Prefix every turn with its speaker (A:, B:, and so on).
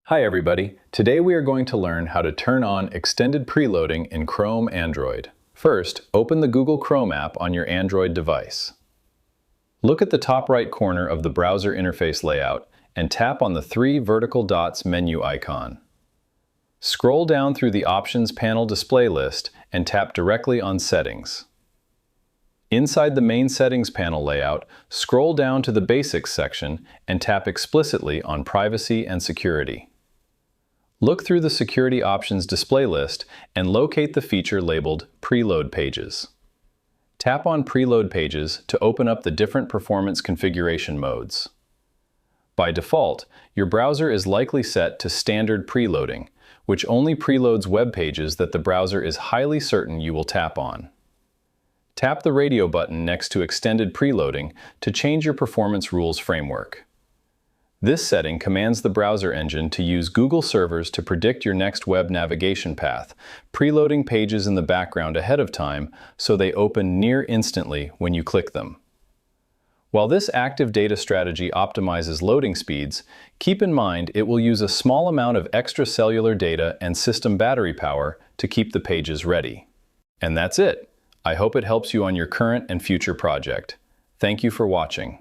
A: Hi everybody, today we are going to learn how to turn on extended preloading in Chrome Android. First, open the Google Chrome app on your Android device. Look at the top right corner of the browser interface layout and tap on the three vertical dots menu icon. Scroll down through the Options panel display list and tap directly on Settings. Inside the main Settings panel layout, scroll down to the Basics section and tap explicitly on Privacy and Security. Look through the Security Options display list and locate the feature labeled Preload Pages. Tap on Preload Pages to open up the different performance configuration modes. By default, your browser is likely set to Standard Preloading, which only preloads web pages that the browser is highly certain you will tap on. Tap the radio button next to Extended Preloading to change your performance rules framework. This setting commands the browser engine to use Google servers to predict your next web navigation path, preloading pages in the background ahead of time so they open near instantly when you click them. While this active data strategy optimizes loading speeds, keep in mind it will use a small amount of extracellular data and system battery power to keep the pages ready. And that's it. I hope it helps you on your current and future project. Thank you for watching.